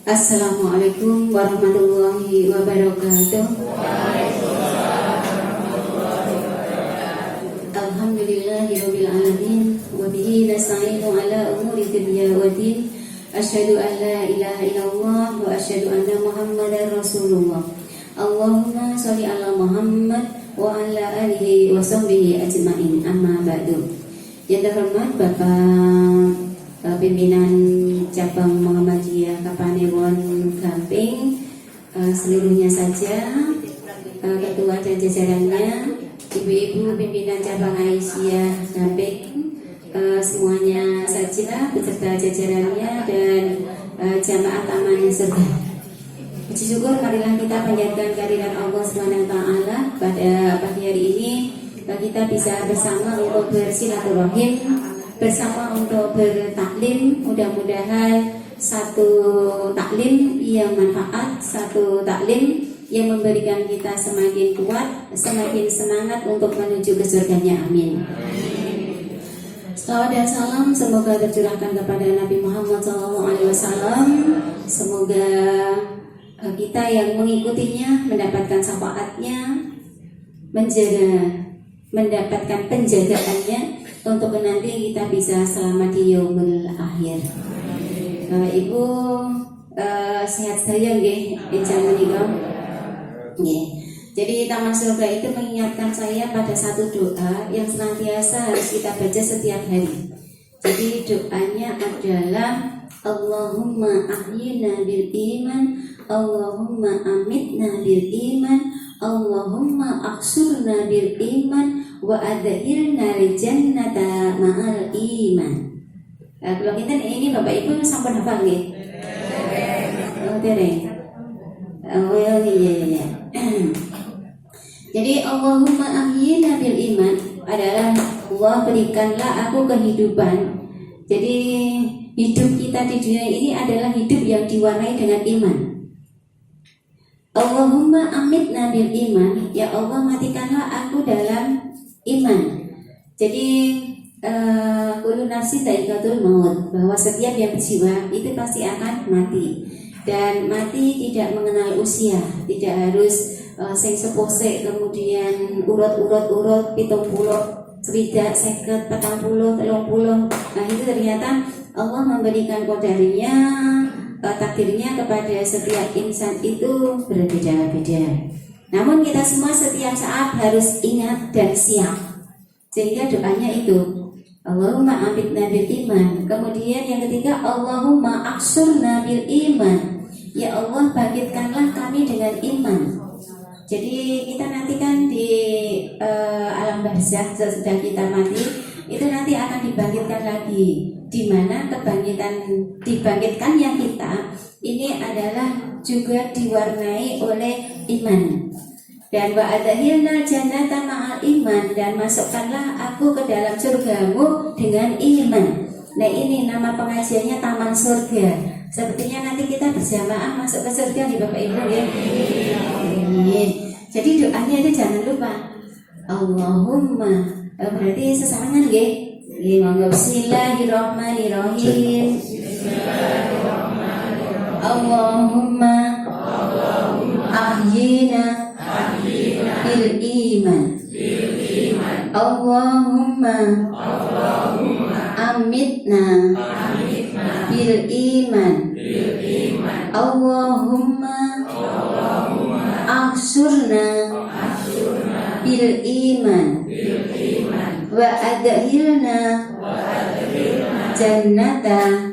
Assalamualaikum warahmatullahi wabarakatuh. Alhamdulillahirabbil alamin wa bihi nasta'inu ala umuri dunya waddin. Asyhadu an la ilaha illallah wa asyhadu anna Muhammadar Rasulullah. Allahumma shalli ala Muhammad wa ala alihi wa sahbihi ajmain. Amma ba'du. Yang terhormat Bapak pimpinan cabang Muhammadiyah Kapanewon Gamping, seluruhnya saja, ketua dan jajarannya, ibu-ibu pimpinan cabang Aisyah Gamping, semuanya saja beserta jajarannya dan jamaah taman surga. Puji syukur marilah kita panjatkan kehadirat Allah Subhanahu wa taala pada pagi hari ini, kita bisa bersama untuk bersilaturahim, bersama untuk bertaklim. Mudah-mudahan satu taklim yang manfaat, satu taklim yang memberikan kita semakin kuat, semakin semangat untuk menuju ke surganya. Amin. Salawat dan salam semoga tercurahkan kepada Nabi Muhammad SAW. Semoga kita yang mengikutinya mendapatkan syafaatnya, mendapatkan penjagaannya, untuk nanti kita bisa selamat di yaumul akhir. Ibu sehat saya nggih, ijazah menika. Nggih. Jadi Taman Surga itu mengingatkan saya pada satu doa yang senantiasa harus kita baca setiap hari. Jadi doanya adalah Allahumma ahyina bil iman, Allahumma amitna bil iman, Allahumma aksurna bil iman, wa adhirna li jannata ma'al iman. Kalau kita ini Bapak Ibu sampun hafal nggih? Oh, dereng. Oh iya. Jadi Allahumma ahyina bil iman adalah Allah berikanlah aku kehidupan. Jadi hidup kita di dunia ini adalah hidup yang diwarnai dengan iman. Allahumma amitna bil iman, ya Allah matikanlah aku dalam iman. Jadi kullu nafsin dha'iqatul maut, bahwa setiap yang berjiwa itu pasti akan mati. Dan mati tidak mengenal usia, tidak harus sing sepuh kemudian urut 70, 50, 40, 30. Nah itu ternyata Allah memberikan qadarnya, takdirnya kepada setiap insan itu berbeda-beda. Namun kita semua setiap saat harus ingat dan siap. Sehingga doanya itu Allahumma amitna bil iman. Kemudian yang ketiga Allahumma aksurna bil iman. Ya Allah bangkitkanlah kami dengan iman. Jadi kita nanti kan di alam barzakh sesudah kita mati itu nanti akan dibangkitkan lagi, di mana dibangkitkannya kita ini adalah juga diwarnai oleh iman. Dan wa adhirna jannata ma'al iman, dan masukkanlah aku ke dalam surgamu dengan iman. Nah ini nama pengajiannya Taman Surga. Sepertinya nanti kita berjamaah masuk ke surga nih Bapak Ibu ya. Jadi doanya itu jangan lupa Allahumma, berarti sesarangan nggih. Bismillahirrahmanirrahim. Allahumma ahyina bil iman. Allahumma amitna bil iman. Allahumma aksurna bil iman. Wa adhirna jannata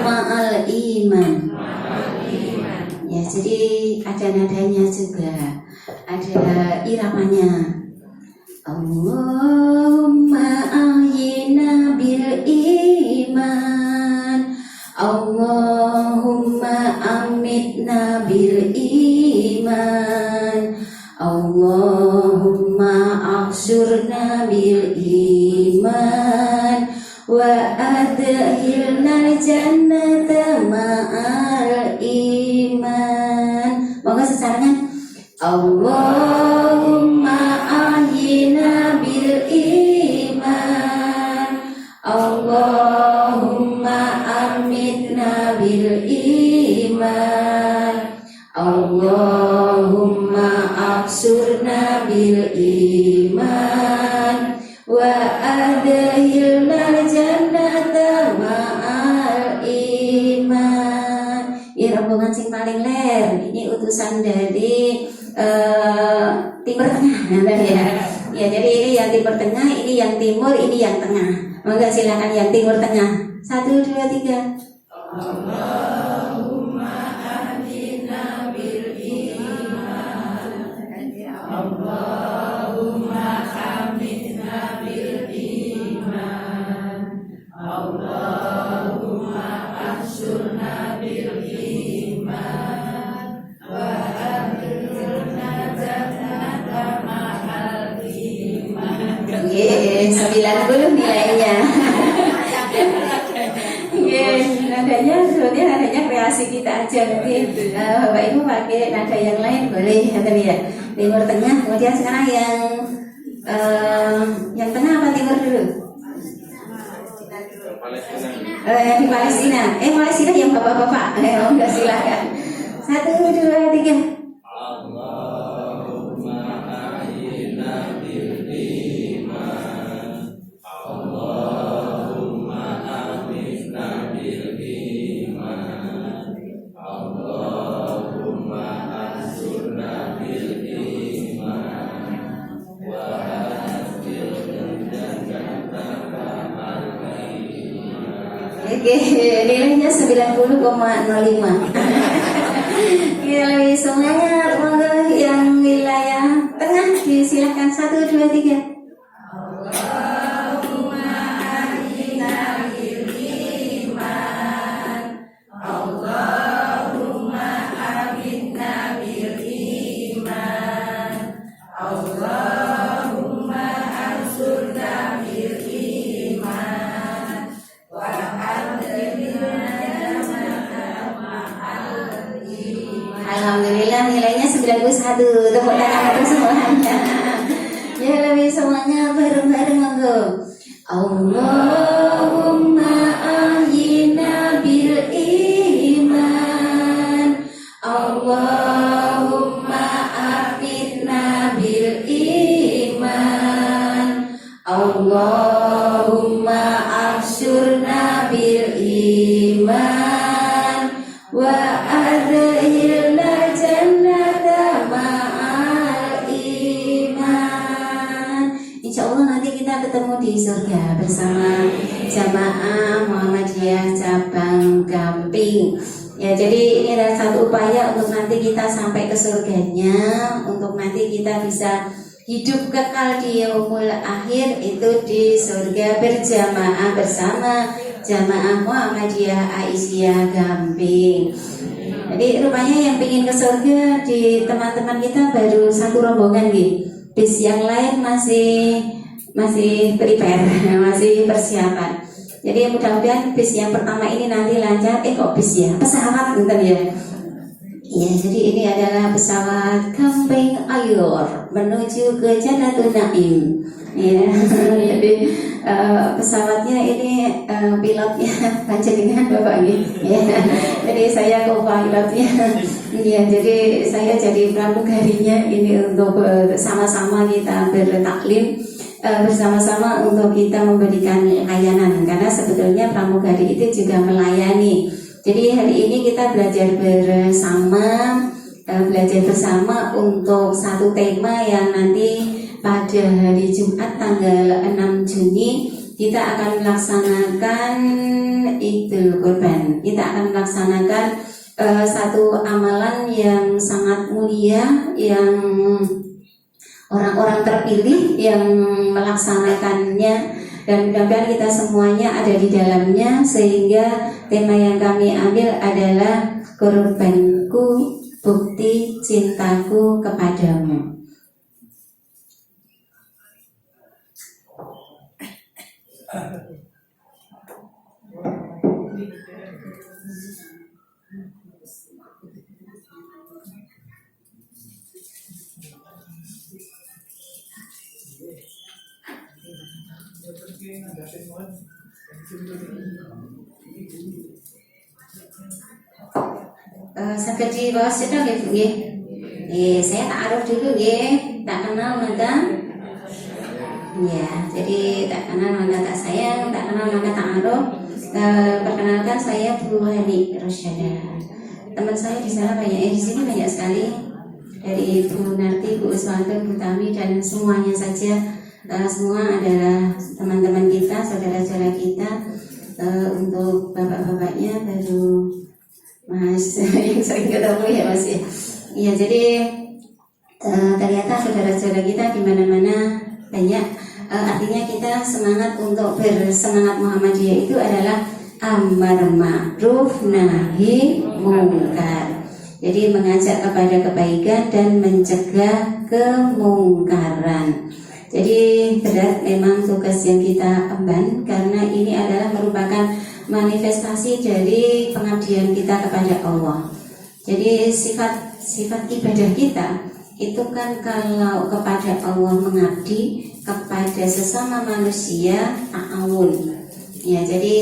ma'al iman. Ya, jadi ada nadanya juga, ada iramanya. Allahumma ahyina bil iman, Allahumma amitna bil iman, Allahumma aksurna bil iman, wa adhirna jannata ma'al iman. Moga sesarangan Allahumma ahyina bil iman, Allahumma amitna bil iman. ahsurna bil iman wa adkhilna jannata ma'al iman. Ya rombongan sing paling ler, ini utusan dari Timur Tengah ya. Ya, jadi ini yang Timur Tengah, ini yang Timur, ini yang Tengah. Monggo silakan yang Timur Tengah. 1, 2, 3. Allahumma ahdina bil iman. Allahumma ahdina bil iman. Allahumma ahsurna bil iman wa adkhilna jannata ma'al iman. 90 nilainya. Nadanya kreasi kita aja, nanti Bapak Ibu pakai nada yang lain boleh, ya. Timur Tengah, kemudian sekarang yang tengah apa timur dulu? Yang di Palestina. Palestina yang bapak-bapak. Enggak, silakan. 1, 2, 3. Oke, nilainya 90,05. Nilai semuanya, monggo yang wilayah tengah disilakan. 1, 2, 3. Allahumma ahdina bil iman. Allahumma ahdina bil iman. Allahumma ansurna bil iman. Alhamdulillah nilainya 91. Tepuk tangan untuk semuanya. Ya, lebih semuanya bareng-bareng monggo. Allahumma ahyina bil iman. Allahumma ahyina bil iman. Allahumma ahsyurna bil iman wa adkhilna jannata ma'al iman. Insyaallah nanti kita ketemu di surga bersama jamaah Muhammadiyah cabang Gamping. Ya, jadi ini adalah satu upaya untuk nanti kita sampai ke surganya, untuk nanti kita bisa hidup kekal di yaumul akhir, itu di surga berjamaah bersama jamaah Muhammadiyah Aisyah Gamping. Jadi rupanya yang ingin ke surga di teman-teman kita baru satu rombongan nih. Bis yang lain masih prepare, masih persiapan. Jadi mudah-mudahan bis yang pertama ini nanti lancar. Kok bis ya? Pesawat bukan ya? Ya, jadi ini adalah pesawat Gamping Ayor menuju ke Jannatul Naim. Ya, jadi pesawatnya ini pilotnya panjenengan Bapak ini. Ya, jadi saya co-pilotnya. Ya, jadi saya jadi pramugarinya ini untuk sama-sama kita bertaklim, bersama-sama untuk kita memberikan layanan, karena sebetulnya pramugari itu juga melayani. Jadi hari ini kita belajar bersama untuk satu tema yang nanti pada hari Jumat tanggal 6 Juni kita akan melaksanakan Idul Kurban. Kita akan melaksanakan satu amalan yang sangat mulia, yang orang-orang terpilih yang melaksanakannya, dan mudah-mudahan kita semuanya ada di dalamnya, sehingga tema yang kami ambil adalah kurbanku, bukti cintaku kepadamu. Saged diwaos cetha nggih Bu nggih. Saya ta'aruf dulu nggih. Tak kenal maka ya, jadi tak kenal maka tak sayang, tak kenal maka ta'aruf. Perkenalkan saya Bu Hani Rosyada. Teman saya di sana banyak, di sini banyak sekali. Dari Bu Narti, Bu Uswanto, Bu Tami dan semuanya saja. Semua adalah teman-teman kita, saudara-saudara kita. Untuk bapak-bapaknya baru Mas yang sering ketemu ya Mas ya. Iya, jadi ternyata saudara-saudara kita di mana-mana banyak. Artinya kita semangat untuk bersemangat Muhammadiyah itu adalah amar ma'ruf nahi mungkar. Jadi mengajak kepada kebaikan dan mencegah kemungkaran. Jadi berat memang tugas yang kita emban, karena ini adalah merupakan manifestasi dari pengabdian kita kepada Allah. Jadi sifat ibadah kita itu kan kalau kepada Allah mengabdi, kepada sesama manusia ta'awun. Ya, jadi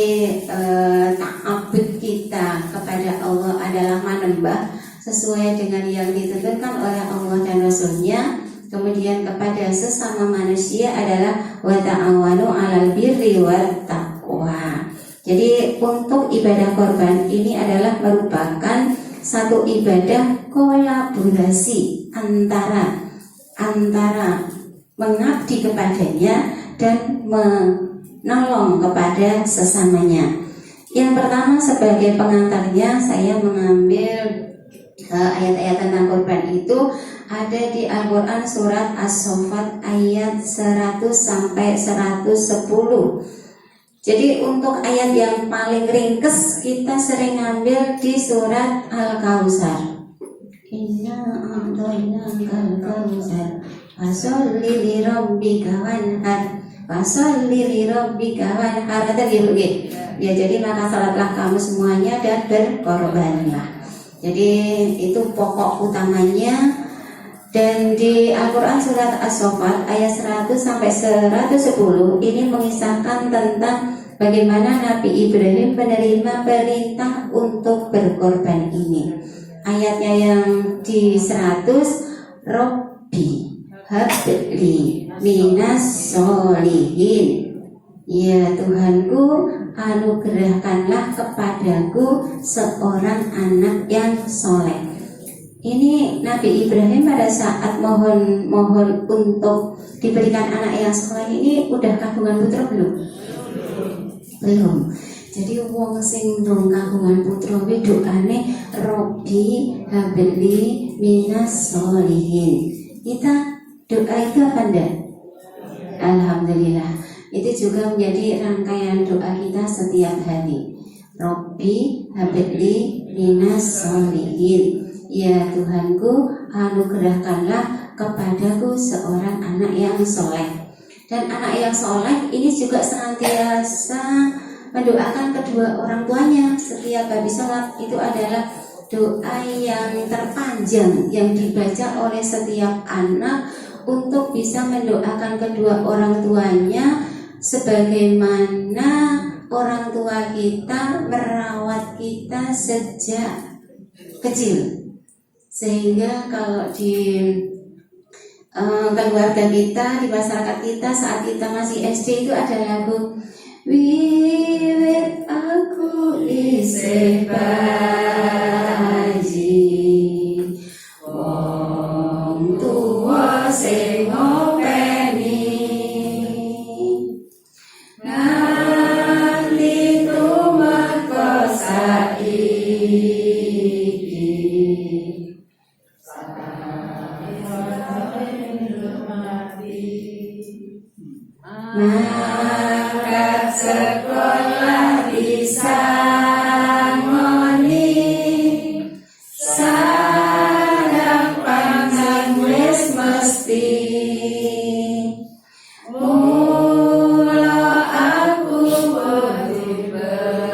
ta'abud kita kepada Allah adalah menembah sesuai dengan yang ditentukan oleh Allah dan Rasulnya. Kemudian kepada sesama manusia adalah wa ta'awanu 'alal birri wat taqwa. Jadi untuk ibadah korban ini adalah merupakan satu ibadah kolaborasi antara mengabdi kepadanya dan menolong kepada sesamanya. Yang pertama sebagai pengantarnya saya mengambil ayat-ayat tentang korban itu ada di Al-Quran surat As-Saffat ayat 100 sampai 110. Jadi untuk ayat yang paling ringkes kita sering ambil di surat Al-Kautsar. Inna a'tainakal kautsar fasholli li rabbika wanhar. Fasholli li rabbika wanhar. Ya, jadi maka salatlah kamu semuanya dan berkorbanlah. Jadi itu pokok utamanya. Dan di Al-Quran surat As-Saffat ayat 100 sampai 110 ini mengisahkan tentang bagaimana Nabi Ibrahim menerima perintah untuk berkorban ini. Ayatnya yang di 100, Robbi habli minas solihin. Ya Tuhanku, anugerahkanlah kepadaku seorang anak yang soleh. Ini Nabi Ibrahim pada saat mohon untuk diberikan anak yang soleh ini udah kagungan putra belum? Belum. Jadi wong sing ndong kagungan putra kuwi doane Robbi habli minas solihin. Kita doa itu apa ndak? Alhamdulillah. Itu juga menjadi rangkaian doa kita setiap hari. Robbi habli minas solihin. Ya Tuhanku, anugerahkanlah kepadaku seorang anak yang soleh. Dan anak yang soleh ini juga senantiasa mendoakan kedua orang tuanya setiap habis sholat. Itu adalah doa yang terpanjang yang dibaca oleh setiap anak untuk bisa mendoakan kedua orang tuanya sebagaimana orang tua kita merawat kita sejak kecil. Sehingga kalau di keluarga kita, di masyarakat kita saat kita masih SD itu ada lagu wiwit aku isih bayi wong tuwa sing ngopeni nganti tumeka saiki. Mangkat sekolah bisa ngoni sadang panjang wis mesti mula aku berbekti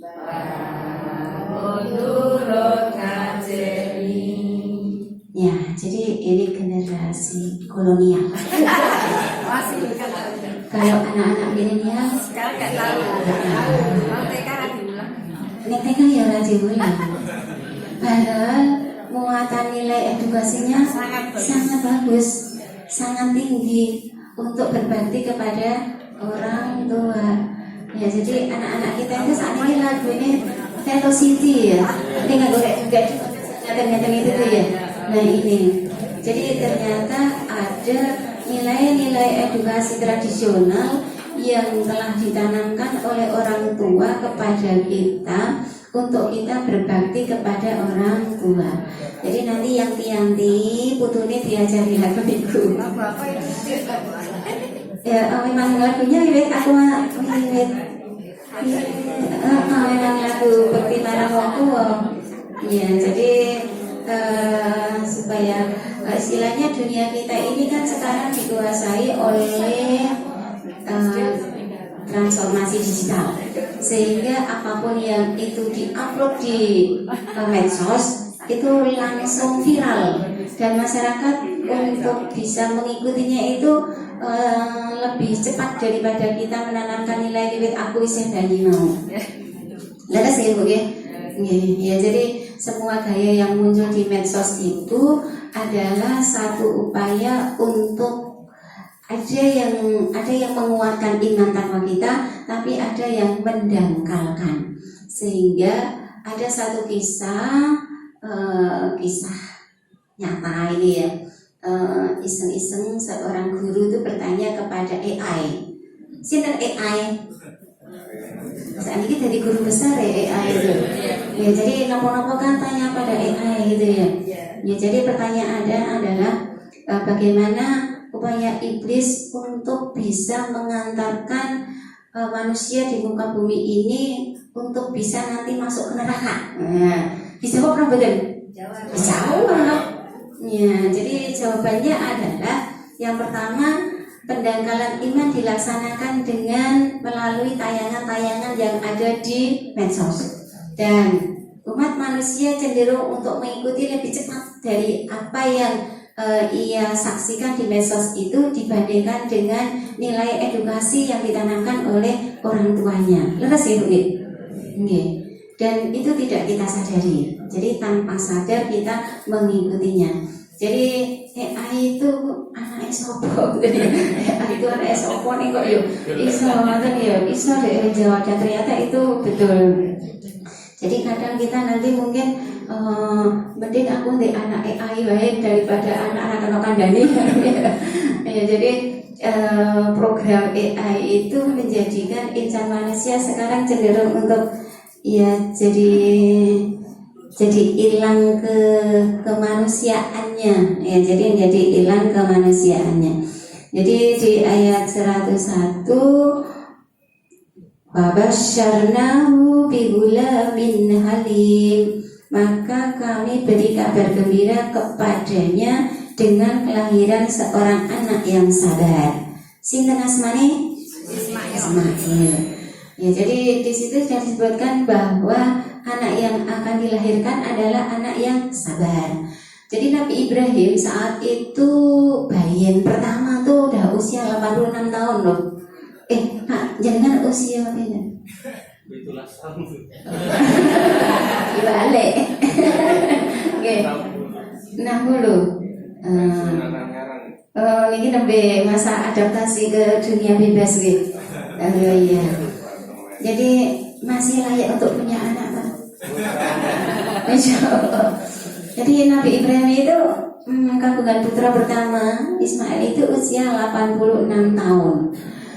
bangun turut ngajeni. Ya, jadi ini generasi kolonial. Kalau anak-anak milenial sekarang nggak tahu. TK ya radio ulang. Padahal muatan nilai edukasinya sangat bagus, sangat tinggi untuk berbakti kepada orang tua. Ya, jadi anak-anak kita itu saat ini lagu ini Velocity ya. Ini nggak gorek juga nyata-nyata itu tuh ya. Nah ini, jadi ternyata ada nilai-nilai edukasi tradisional yang telah ditanamkan oleh orang tua kepada kita untuk kita berbakti kepada orang tua. Jadi nanti yang tianti putune diajari lagu itu. Ya memang lagunya iwet aku iwet. Memang lagu bekti marang wong tua. Ya jadi supaya istilahnya dunia kita ini kan sekarang dikuasai oleh transformasi digital, sehingga apapun yang itu diupload di medsos itu langsung viral dan masyarakat untuk bisa mengikutinya itu lebih cepat daripada kita menanamkan nilai wiwit aku isih bayi mau. Leres ya Bu ya. Ya, jadi semua gaya yang muncul di medsos itu adalah satu upaya untuk ada yang menguatkan iman takwa kita, tapi ada yang mendangkalkan. Sehingga ada satu kisah nyata ini ya, iseng-iseng seorang guru itu bertanya kepada AI, sinten AI? Saat ini dari guru besar ya AI itu. Ya jadi nopo-nopo kan tanya pada AI gitu ya. Ya jadi pertanyaannya adalah bagaimana upaya iblis untuk bisa mengantarkan manusia di muka bumi ini untuk bisa nanti masuk ke neraka. Nah, bisa kok betul? Jawab. Ya, jadi jawabannya adalah yang pertama, pendangkalan iman dilaksanakan dengan melalui tayangan-tayangan yang ada di medsos, dan umat manusia cenderung untuk mengikuti lebih cepat dari apa yang ia saksikan di medsos itu dibandingkan dengan nilai edukasi yang ditanamkan oleh orang tuanya. Leres ya Bu? Dan itu tidak kita sadari. Jadi tanpa sadar kita mengikutinya. Jadi AI itu anak sopo, AI itu anak sopo nih kok yuk iso nonton ya, iso dari Jawa, dan ternyata itu betul. Jadi kadang kita nanti mungkin mending aku di anak AI baik daripada anak-anak kandani. Ya, jadi program AI itu menjadikan insan manusia sekarang cenderung untuk ya jadi hilang kemanusiaannya ya, jadi menjadi hilang kemanusiaannya. Jadi di ayat 101, Wabasyarnahu bigulamin halim, maka kami beri kabar gembira kepadanya dengan kelahiran seorang anak yang sabar. Sinten asmane? Ismail. Ya, jadi di situ sudah disebutkan bahwa anak yang akan dilahirkan adalah anak yang sabar. Jadi Nabi Ibrahim saat itu bayi pertama tuh udah usia 86 tahun loh. Nak, jangan usia berapa? 17 tahun. Balik. Oke. 60. Ini lebih masa adaptasi ke dunia bebas gitu. Iya. Jadi masih layak untuk punya anak, Pak. Insyaallah. Jadi Nabi Ibrahim itu kandungan putra pertama Ismail itu usia 86 tahun.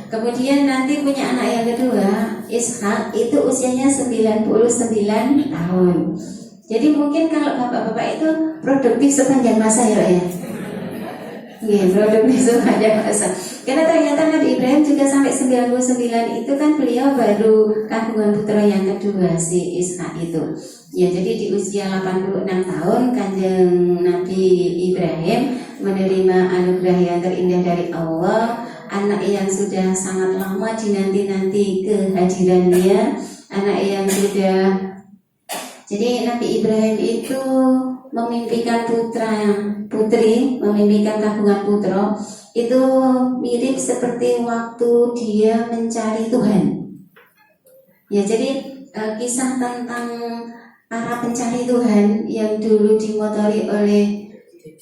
Kemudian nanti punya anak yang kedua Ishak itu usianya 99 tahun. Jadi mungkin kalau bapak-bapak itu produktif sepanjang masa ya. Iya, produktif sepanjang masa. Karena ternyata Nabi Ibrahim juga sampai 99 itu kan beliau baru kandungan putra yang kedua si Ishak itu. Ya, jadi di usia 86 tahun Kanjeng Nabi Ibrahim menerima anugerah yang terindah dari Allah, anak yang sudah sangat lama dinanti-nanti kehadirannya, anak yang sudah. Jadi Nabi Ibrahim itu memimpikan putri, memimpikan kandungan putra itu mirip seperti waktu dia mencari Tuhan. Ya, jadi kisah tentang para pencari Tuhan yang dulu dimotori oleh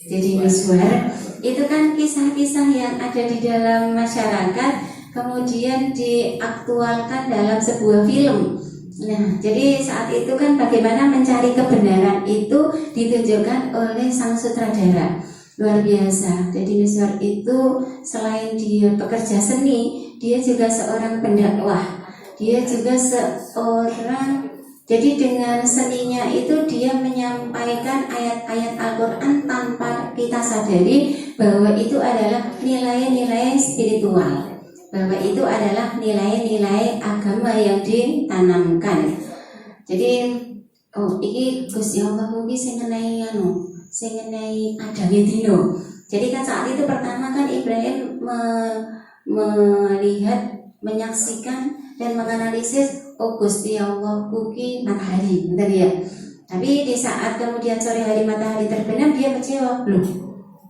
Deddy Mizwar, itu kan kisah-kisah yang ada di dalam masyarakat kemudian diaktualkan dalam sebuah film. Nah, jadi saat itu kan bagaimana mencari kebenaran itu ditunjukkan oleh sang sutradara. Luar biasa. Deddy Mizwar itu selain dia pekerja seni, dia juga seorang pendakwah. Dia juga seorang, jadi dengan seninya itu dia menyampaikan ayat-ayat Al-Quran tanpa kita sadari bahwa itu adalah nilai-nilai spiritual, bahwa itu adalah nilai-nilai agama yang ditanamkan. Jadi ini Gusti Allah mungkin sing ngenai adame dino. Jadi kan saat itu pertama kan Ibrahim melihat, menyaksikan dan menganalisis Gusti Allah kuki matahari, betul ya. Tapi di saat kemudian sore hari matahari terbenam, dia kecewa, loh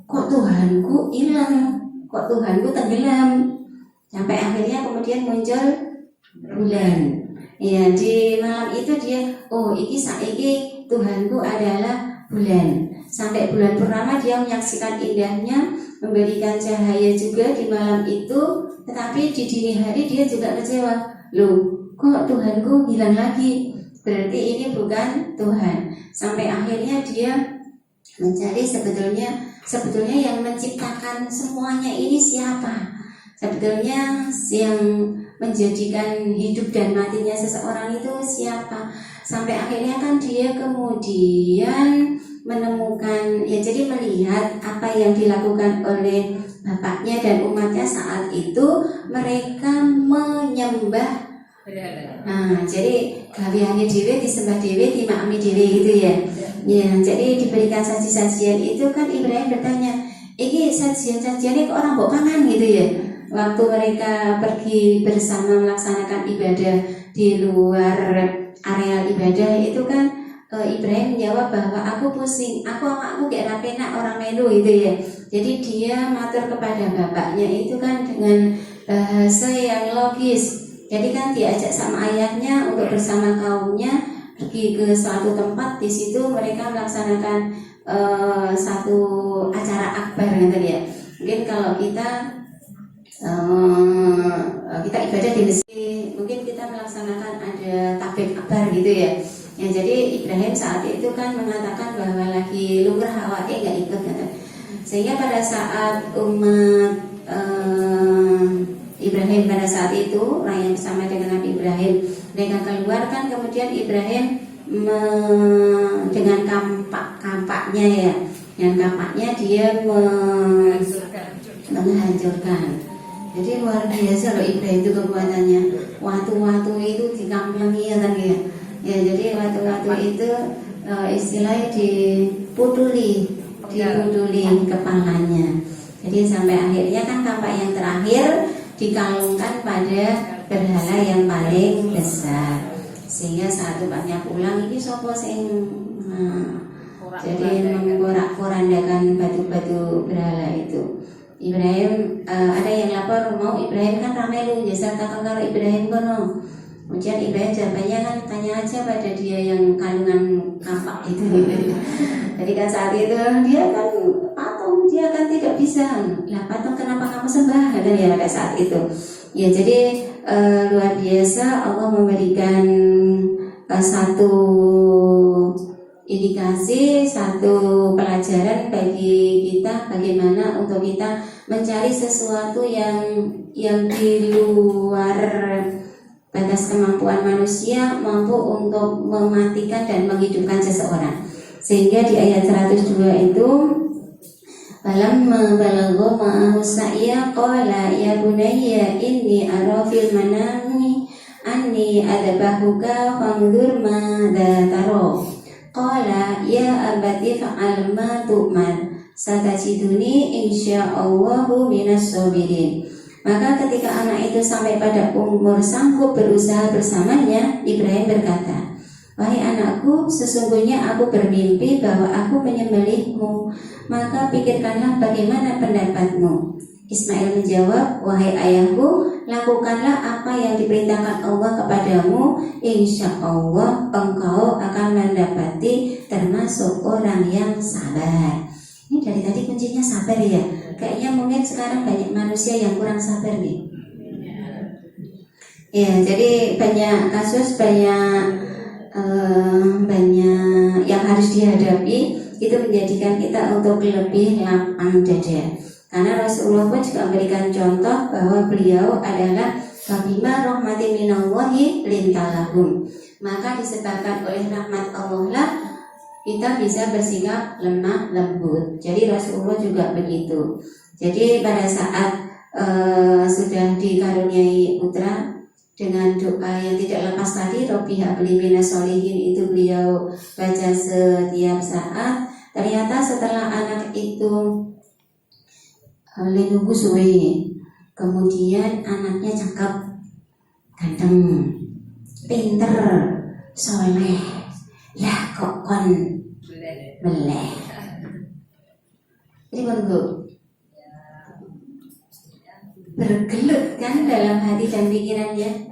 kok Tuhanku hilang, kok Tuhanku tenggelam. Sampai akhirnya kemudian muncul bulan. Ya, di malam itu dia, saiki Tuhanku adalah bulan. Sampai bulan purnama dia menyaksikan indahnya, memberikan cahaya juga di malam itu. Tetapi di dini hari dia juga kecewa, loh kok Tuhanku hilang lagi, berarti ini bukan Tuhan. Sampai akhirnya dia mencari sebetulnya yang menciptakan semuanya ini siapa, sebetulnya yang menjadikan hidup dan matinya seseorang itu siapa. Sampai akhirnya kan dia kemudian menemukan, ya jadi melihat apa yang dilakukan oleh bapaknya dan umatnya saat itu, mereka menyembah. Nah, jadi gaweane dhewe disembah dhewe, dimakami dhewe gitu ya. Ya, jadi diberikan saji-sajian itu kan Ibrahim bertanya, iki sajian-sajiannya kok orang mbok pangan gitu ya. Waktu mereka pergi bersama melaksanakan ibadah di luar area ibadah itu kan Ibrahim menjawab bahwa aku pusing, aku gak rapenak orang melu gitu ya. Jadi dia matur kepada bapaknya itu kan dengan bahasa yang logis. Jadi kan diajak sama ayahnya untuk bersama kaumnya pergi ke suatu tempat, di situ mereka melaksanakan satu acara akbar gitu ya. Mungkin kalau kita ibadah di masjid, mungkin kita melaksanakan ada takbir akbar gitu ya. Ya, jadi Ibrahim saat itu kan mengatakan bahwa lagi lumrah awake nggak ikut gitu. Sehingga pada saat umat Ibrahim pada saat itu yang bersama dengan Nabi Ibrahim mereka keluar kan, kemudian Ibrahim dengan kampaknya ya, dengan kampaknya dia menghancurkan. Jadi luar biasa loh Ibrahim itu kekuatannya. Watu-watu itu dikamplengi ya kan ya. Ya, jadi watu-watu itu istilahnya diputuli kepalanya. Jadi sampai akhirnya kan kampak yang terakhir dikalungkan pada berhala yang paling besar. Sehingga saat bapaknya pulang, ini sopo sing jadi memporak-porandakan batu-batu berhala itu. Ibrahim ada yang lapor mau Ibrahim kan ramelu jasa takkan karo Ibrahim kono. Kemudian Ibrahim jawabannya kan tanya aja pada dia yang kalungan kampak itu. Jadi kan saat itu dia kan patung, dia kan tidak bisa. Lah patung kenapa kamu sembah? Kan ya pada saat itu. Ya jadi luar biasa Allah memberikan satu indikasi, satu pelajaran bagi kita bagaimana untuk kita mencari sesuatu yang di luar batas kemampuan manusia, mampu untuk mematikan dan menghidupkan seseorang. Sehingga di ayat 102 itu falamma balagha ma'ahu sa'ya qala ya bunayya inni ara fil manami anni adbahuka fanzur madza tara qala ya abati fa'al ma tu'mar satajiduni insyaallahu minas sabirin. Maka ketika anak itu sampai pada umur sanggup berusaha bersamanya, Ibrahim berkata, wahai anakku, sesungguhnya aku bermimpi bahwa aku menyembelihmu, maka pikirkanlah bagaimana pendapatmu. Ismail menjawab, wahai ayahku, lakukanlah apa yang diperintahkan Allah kepadamu. Insya Allah engkau akan mendapati termasuk orang yang sabar. Ini dari tadi kuncinya sabar ya. Kayaknya mungkin sekarang banyak manusia yang kurang sabar nih. Ya, jadi banyak kasus, banyak yang harus dihadapi, itu menjadikan kita untuk lebih lapang dada. Karena Rasulullah pun juga memberikan contoh bahwa beliau adalah Fabima rahmatin minallahi lintalahum. Maka disebabkan oleh rahmat Allah lah kita bisa bersikap lemah lembut. Jadi Rasulullah juga begitu. Jadi pada saat sudah dikaruniai putra, dengan doa yang tidak lepas tadi, Robbi habli minas sholihin, itu beliau baca setiap saat. Ternyata setelah anak itu menunggu suwe, kemudian anaknya cakep, ganteng, pinter, soleh, lah kok kon meleh. Ini baru bergelut kan dalam hati dan pikirannya.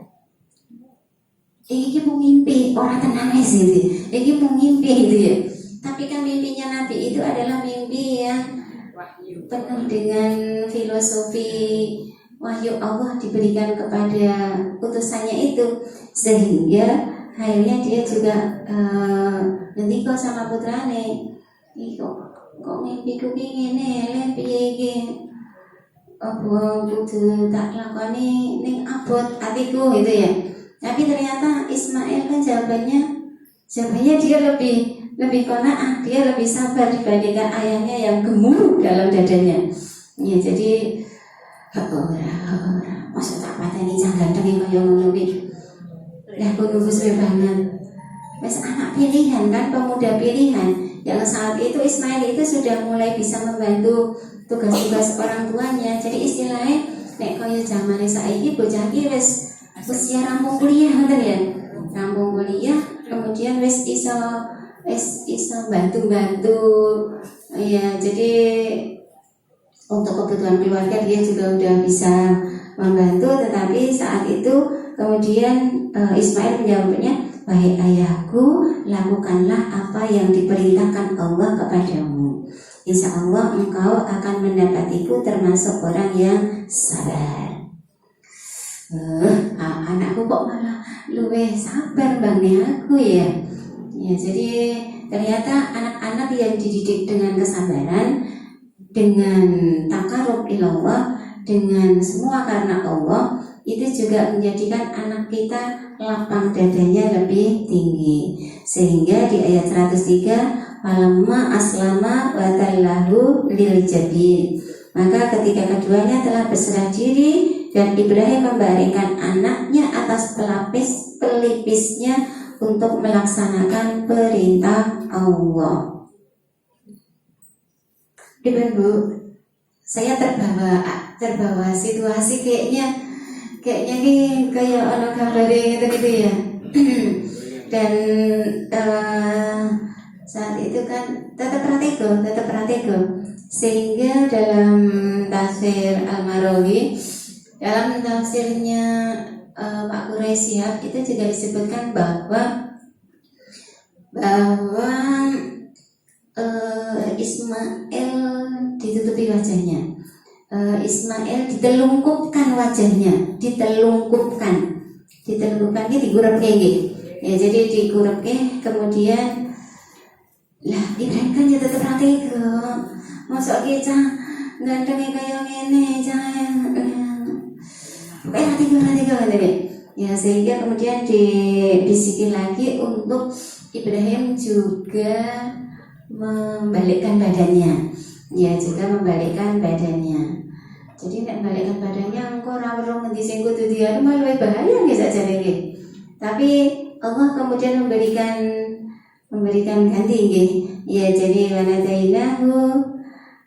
Ini mau ngimpi, orang tenang sih gitu. Ini mau ngimpi gitu ya. Tapi kan mimpinya Nabi itu adalah mimpi yang penuh dengan filosofi wahyu Allah diberikan kepada utusannya itu, sehingga akhirnya dia juga nanti kok sama putrane, kok mimpiku ngene piye apa kudu tak lakoni ning abot atiku gitu ya. Tapi ternyata Ismail kan jawabannya dia lebih qanaah, dia lebih sabar dibandingkan ayahnya yang gemuruh dalam dadanya. Ya, jadi ora masa tak pateni cah ganteng kaya ngono kuwi. Lah kudu suwe banget. Wis anak pilihan kan, pemuda pilihan. Yang saat itu Ismail itu sudah mulai bisa membantu tugas-tugas orang tuanya. Jadi istilahnya nek kaya zamane saiki bocah iki wis usia rampung kuliah ngoten ya. Rampung kuliah, kemudian wis iso bantu-bantu. Ya, jadi untuk kebutuhan keluarga dia juga udah bisa membantu. Tetapi saat itu kemudian Ismail menjawabnya, wahai ayahku, lakukanlah apa yang diperintahkan Allah kepadamu. Insya Allah engkau akan mendapatiku termasuk orang yang sabar. Anakku kok malah luwih sabar bangnya aku ya. Ya, jadi ternyata anak-anak yang dididik dengan kesabaran, dengan takarub ilallah, dengan semua karena Allah, itu juga menjadikan anak kita lapang dadanya lebih tinggi. Sehingga di ayat 103, falamma aslama wa tallahu lil jabin, maka ketika keduanya telah berserah diri dan Ibrahim membaringkan anaknya atas pelipisnya untuk melaksanakan perintah Allah. Ibu, saya terbawa situasi kayaknya kayak orang gambarnya gitu ya. Dan saat itu kan tetap pratego. Sehingga dalam tafsir Al-Marawi, dalam tafsirnya Pak Quraisy itu juga disebutkan bahwa Ismail ditutupi wajahnya. Ismail ditelungkupkan wajahnya, ditelungkupkan ini digurepke nggih. Ya, jadi digurepke, kemudian lah Ibrahim kan ya tetep pratego. Mosok ki cah gantenge kaya ngene, cah hati-hati ya, sehingga kemudian dibisikin lagi untuk Ibrahim juga membalikkan badannya. Ya, juga membalikkan badannya. Jadi nek membalikkan badannya engko ora weruh ngendi sing kudu dianu malah luwih bahaya nggih sakjane nggih. Tapi Allah kemudian memberikan ganti nggih. Ya, jadi wanadainahu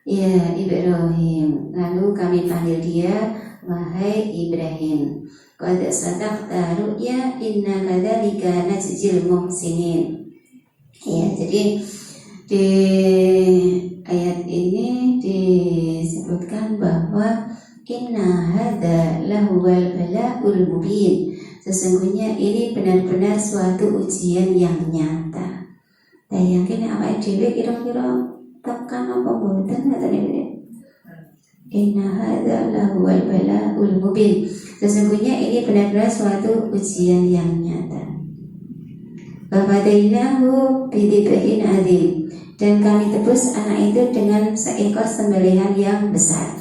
ya Ibrahim. Lalu kami panggil dia, wahai Ibrahim, qad sadaqta ru'ya inna kadzalika najzil muhsinin. Ya, jadi di ayat ini disebutkan bahwa inna hadza lahuwal bala'ul mubin. Sesungguhnya ini benar-benar suatu ujian yang nyata. Dan yakin awake dhewe kira-kira tekan apa mboten ngoten niku. Inna hadza lahuwal bala'ul mubin. Sesungguhnya ini benar-benar suatu ujian yang nyata. Babadainahu bidibhin adzim, dan kami tebus anak itu dengan seekor sembelihan yang besar.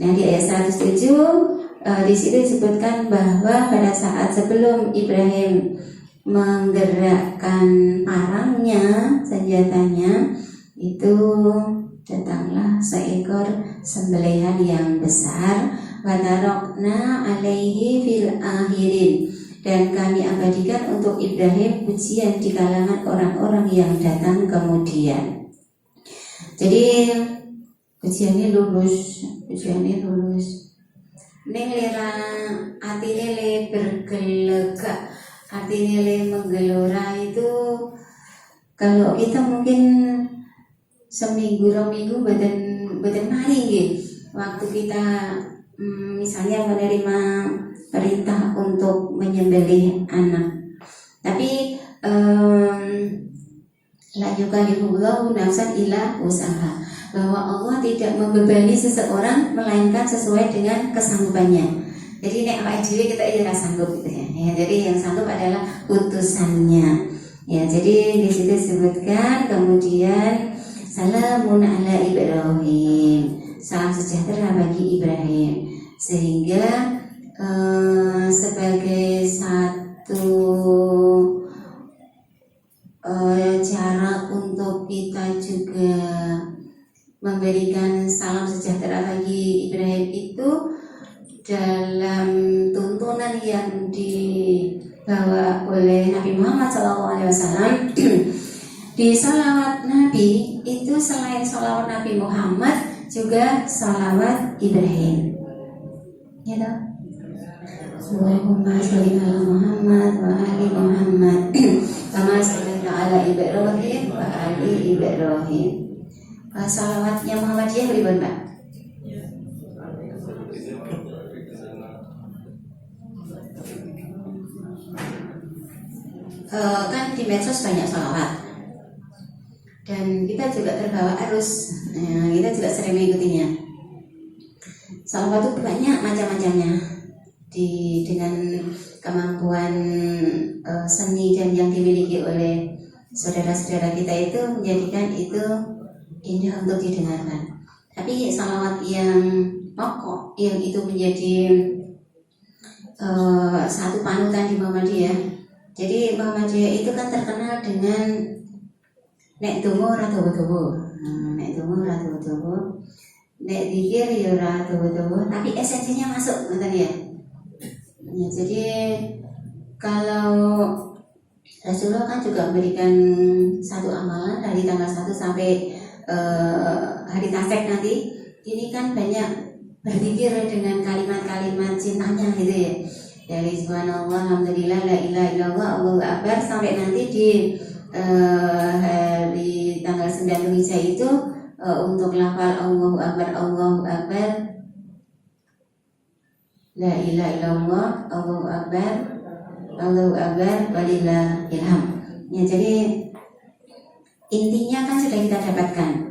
Nah, di ayat 107 di situ disebutkan bahwa pada saat sebelum Ibrahim menggerakkan parangnya, senjatanya, itu datanglah seekor sembelihan yang besar. Wa tarakna alaihi fil akhirin, dan kami abadikan untuk Ibrahim pujian di kalangan orang-orang yang datang kemudian. Jadi ujiannya lulus. Ning lira atine le bergelegak, atine le menggelora itu kalau kita mungkin seminggu 2 minggu badan mari nggih. Waktu kita misalnya menerima perintah untuk menyembelih anak. Tapi la yukallifullahu nafsan illa wus'aha, bahwa Allah tidak membebani seseorang melainkan sesuai dengan kesanggupannya. Jadi nek awake dhewe kita ya sanggup gitu ya. Jadi yang sanggup adalah utusannya. Ya, jadi di situ disebutkan kemudian salamun ala Ibrahim, salam sejahtera bagi Ibrahim, sehingga sebagai satu cara untuk kita juga memberikan salam sejahtera bagi Ibrahim itu dalam tuntunan yang dibawa oleh Nabi Muhammad SAW. Di salawat Nabi itu selain salawat Nabi Muhammad juga salawat Ibrahim. Ya toh? Allahumma sholli ala Muhammad wa ali Muhammad kama shallaita ala Ibrahim wa ali Ibrahim. Salawatnya Muhammadiyah pripun, Pak? Kan di medsos banyak salawat dan kita juga terbawa arus, kita juga sering mengikutinya. Salawat itu banyak macam-macamnya, dengan kemampuan seni dan yang dimiliki oleh saudara-saudara kita itu menjadikan itu indah untuk didengarkan. Tapi salawat yang pokok, yang itu menjadi satu panutan di Muhammadiyah. Jadi Muhammadiyah itu kan terkenal dengan nek donga ora dawa-dawa. Nek donga ora dawa-dawa. Nek zikir ya ora dawa-dawa, tapi esensinya masuk, ngoten ya. Ya, jadi kalau Rasulullah kan juga memberikan satu amalan dari tanggal 1 sampai hari Tasyrik nanti. Ini kan banyak berzikir dengan kalimat-kalimat cintanya gitu ya. Dari subhanallah, alhamdulillah, la ilaha illallah, Allahu akbar, sampai nanti di hari tanggal 9 Dzulhijjah itu untuk lafal Allahu akbar, Allahu akbar, la ilaha illallah, Allahu akbar, Allahu akbar, walillahil hamd. Ya, jadi intinya kan sudah kita dapatkan.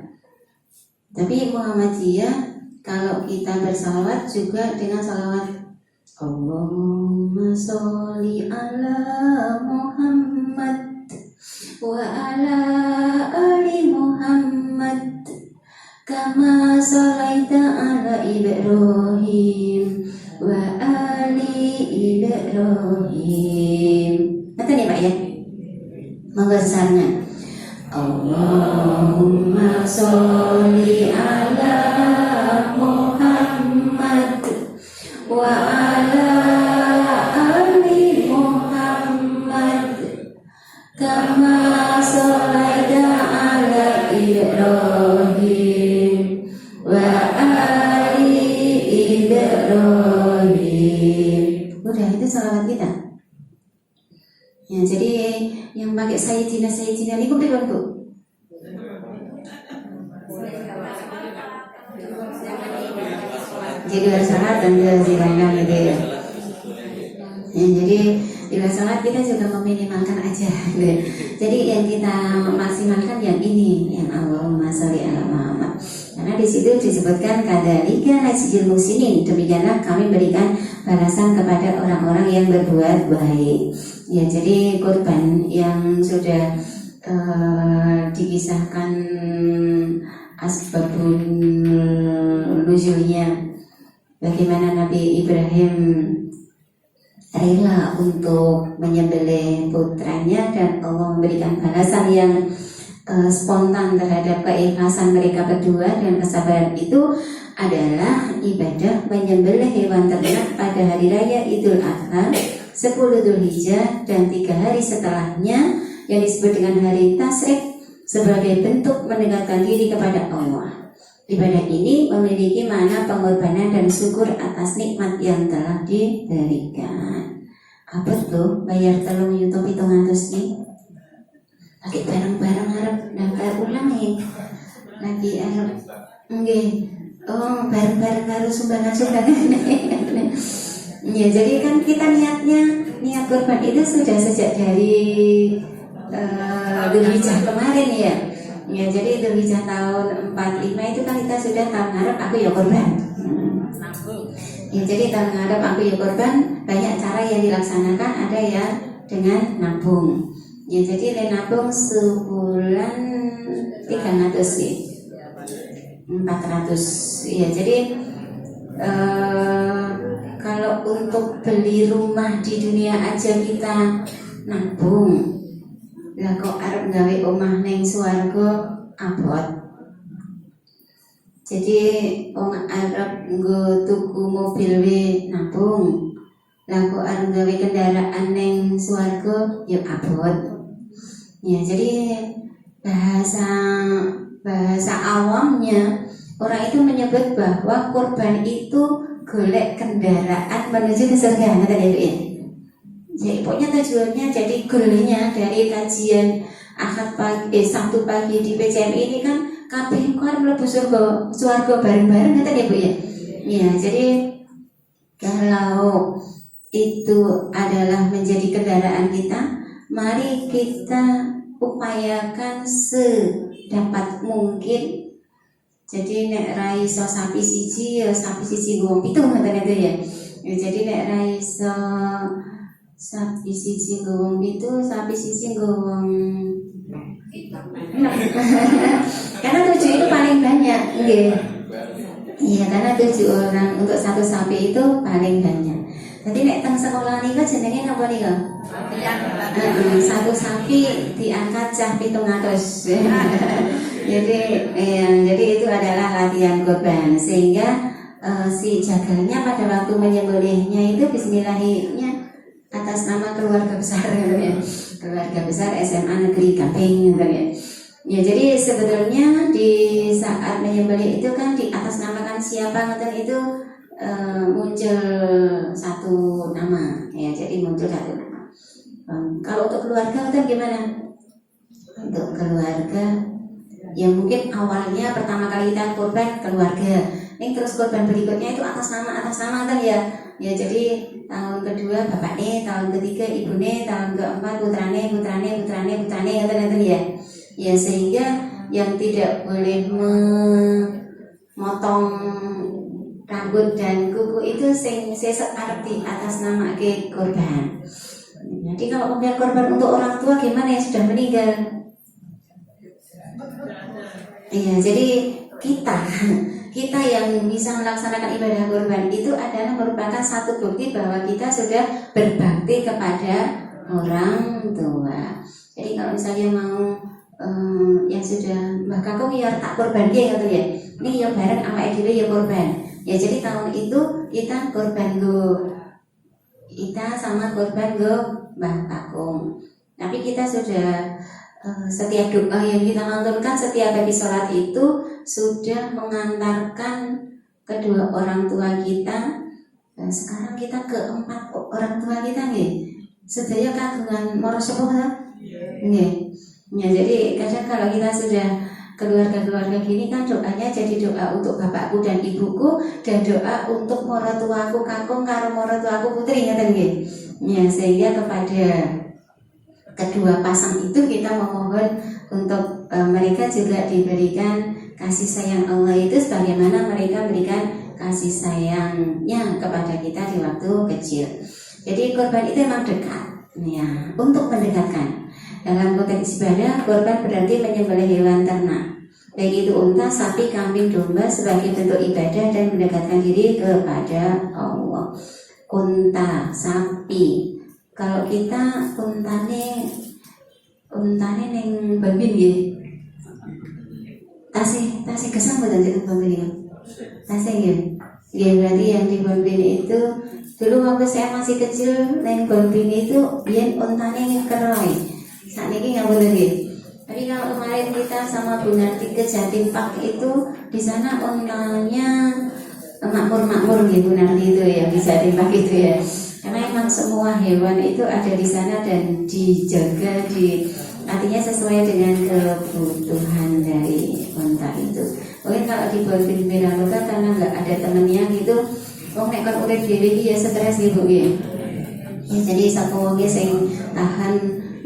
Tapi Muhammadiyah kalau kita bersalawat juga dengan salawat Allahumma sholli ala Muhammad wa ala ali Muhammad kama sholaita ala Ibrahim wa ali Ibrahim. Kata nih Pak ya, monggo sesarnya. Allahumma sholli ala Muhammad wa ala ali Muhammad kama sholaita ala Ibrahim wa ali Ibrahim. Udah, itu salawat kita. Ya, jadi yang pakai Sayyidina ini pripun Bu? Jadi luar sholat dan zilana gitu ya. Ya, jadi di luar sholat kita juga meminimalkan aja gitu. Jadi yang kita maksimalkan yang ini, yang Allahumma sholli ala Muhammad. Karena di situ disebutkan kadzalika najzil muhsinin, demikianlah kami berikan balasan kepada orang-orang yang berbuat baik. Ya, jadi korban yang sudah dikisahkan asbabun nuzulnya, bagaimana Nabi Ibrahim rela untuk menyembelih putranya dan Allah memberikan balasan yang spontan terhadap keikhlasan mereka berdua, dan kesabaran itu adalah ibadah menyembelih hewan ternak pada hari raya Idul Adha 10 Dzulhijjah dan 3 hari setelahnya yang disebut dengan hari Tasyrik sebagai bentuk mendekatkan diri kepada Allah. Ibadah ini memiliki makna pengorbanan dan syukur atas nikmat yang telah diberikan. Apa tuh bayar 3.700 nih? Lagi bareng-bareng harap daftar ulang nih. Lagi harap nggih. Oh, bareng-bareng harus sumbangan-sumbangan. Ya, jadi kan kita niat korban itu sudah sejak dari Dzulhijjah kemarin ya. Ya, jadi Dzulhijjah tahun 45 itu kan kita sudah tahun ngarep aku ya korban. Ya, jadi tahun ngarep aku ya korban, banyak cara yang dilaksanakan, ada ya dengan nabung. Ya, jadi nabung sebulan 300 sih. 400. Ya, jadi kalau untuk beli rumah di dunia aja kita nabung. Lah kok arep gawe omah ning swarga abot. Jadi wong arep nggo tuku mobil we nabung. Lah kok arep gawe kendaraan ning swarga ya abot. Ya, jadi bahasa awamnya orang itu menyebut bahwa korban itu golek kendaraan menuju ke surga, kata ya. Jadi pokoknya tujuannya, jadi goalnya dari kajian Ahad pagi, Sabtu pagi di PCM ini kan kabeh kok mlebu swarga bareng-bareng, kata ya Bu ya. Ya, jadi kalau itu adalah menjadi kendaraan kita, mari kita upayakan sedapat mungkin. Jadi nek ra iso sapi siji ya sapi siji nggo pitu, ngoten itu ya. Ya, jadi nek ra iso sapi siji nggo pitu, sapi siji nggo karena 7 itu paling banyak, nggih. Iya, karena 7 orang untuk satu sapi itu paling banyak. Jadi nek teng sekolah nika jenenge napa nika? Satu sapi diangkat cah 700. Jadi itu adalah latihan korban, sehingga si jagalnya pada waktu menyembelihnya itu bismillahirrahmanirrahim atas nama keluarga besar ya. Keluarga besar SMA Negeri Gamping ya. Ya, jadi sebetulnya di saat menyembelih itu kan di atas namakan siapa ngoten itu muncul satu nama ya, jadi muncul satu nama. Kalau untuk keluarga ngoten gimana? Untuk keluarga yang mungkin awalnya pertama kali kita korban keluarga, ini terus korban berikutnya itu atas nama kan ya. Ya, jadi tahun kedua bapaknya, tahun ketiga ibune, tahun keempat putrane ngeten ya. Ya, sehingga yang tidak boleh memotong rambut dan kuku itu sing sesek arep di atas nama ke korban. Jadi kalau pemberian korban untuk orang tua gimana yang sudah meninggal? Iya, jadi kita yang bisa melaksanakan ibadah kurban itu adalah merupakan satu bukti bahwa kita sudah berbakti kepada orang tua. Jadi kalau misalnya mau yang sudah Mbak Kakung ya tak kurban dia gitu ya. Ini yang bareng sama dhewe ya kurban. Ya, jadi tahun itu kita kurban kita sama kurban Mbak Kakung. Tapi kita sudah setiap doa yang kita lantunkan setiap habis sholat itu sudah mengantarkan kedua orang tua kita. Dan sekarang kita keempat orang tua kita nih. Sedaya kagungan moro sepuh ta? Nggih. Ya, jadi kadang kalau kita sudah keluarga-keluarga gini kan doanya jadi doa untuk bapakku dan ibuku dan doa untuk maratuaku kakung karo maratuaku putri ngeten nggih. Ya, sehingga kepada kedua pasang itu kita memohon untuk mereka juga diberikan kasih sayang Allah itu sebagaimana mereka berikan kasih sayangnya kepada kita di waktu kecil. Jadi korban itu memang dekat, ya, untuk mendekatkan. Dalam konteks ibadah, korban berarti menyembelih hewan ternak, baik itu unta, sapi, kambing, domba sebagai bentuk ibadah dan mendekatkan diri kepada Allah. Unta, sapi. Kalau kita untane neng bambin nggih. Tasih kesang boten itu bambin. Tasih nggih. Ya berarti yang di bambin itu dulu waktu saya masih kecil neng bambin itu biyen untane keroy. Sakniki nggak boleh nggih. Tapi kalau kemarin kita sama Bu Narti ke Jatim Park itu di sana untanya makmur nggih Bu Narti itu ya di Jatim Park itu ya. Karena memang semua hewan itu ada di sana dan dijaga artinya sesuai dengan kebutuhan dari unta itu. Mungkin kalau di Bambin Merah Kota karena nggak ada temennya gitu, nek kon urip dhewe iki ya stres gitu ya. Jadi sapa wong sing tahan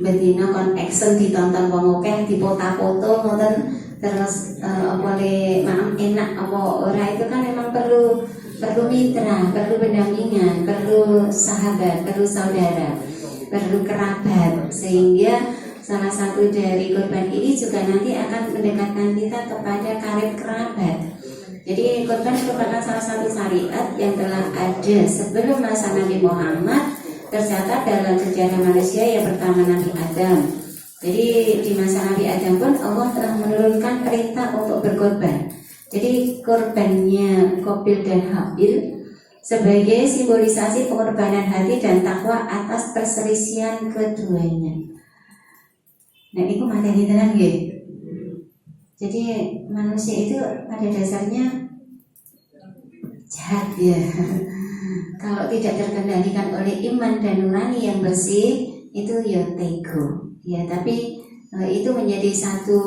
betina kon action ditonton wong akeh dipoto ngoten terus apa le enak apa ora itu kan memang perlu mitra, perlu pendampingan, perlu sahabat, perlu saudara, perlu kerabat, sehingga salah satu dari korban ini juga nanti akan mendekatkan kita kepada karib kerabat. Jadi korban merupakan salah satu syariat yang telah ada sebelum masa Nabi Muhammad, tercatat dalam sejarah manusia yang pertama Nabi Adam. Jadi di masa Nabi Adam pun Allah telah menurunkan perintah untuk berkorban. Jadi korbannya Qabil dan Habil sebagai simbolisasi pengorbanan hati dan takwa atas perselisihan keduanya. Nah, itu materi tenan nggih. Jadi manusia itu pada dasarnya jahat ya. Kalau tidak terkendalikan oleh iman dan nurani yang bersih, itu ya tego. Ya, tapi itu menjadi satu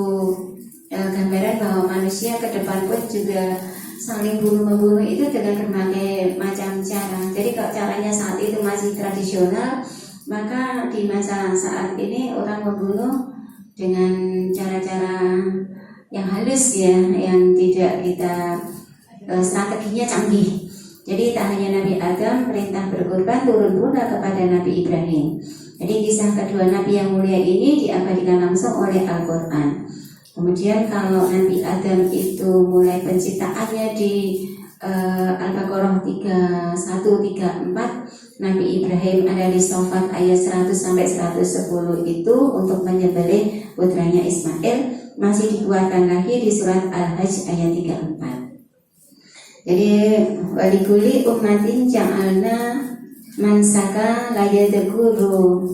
gambaran bahwa manusia ke depan pun juga saling bunuh-membunuh itu dengan berbagai macam cara. Jadi kalau caranya saat itu masih tradisional, maka di masa saat ini orang membunuh dengan cara-cara yang halus ya, yang tidak kita strateginya canggih. Jadi tak hanya Nabi Adam, perintah berkorban turun pula kepada Nabi Ibrahim. Jadi kisah kedua Nabi yang mulia ini diabadikan langsung oleh Al-Quran. Kemudian kalau Nabi Adam itu mulai penciptaannya di Al-Baqarah 31-34, Nabi Ibrahim ada di Sofat ayat 100-110 itu untuk menyembelih putranya Ismail, masih dikuatkan lagi di surat Al-Hajj ayat 34. Jadi walikuli ummatin ja'alna mansaka layadkuru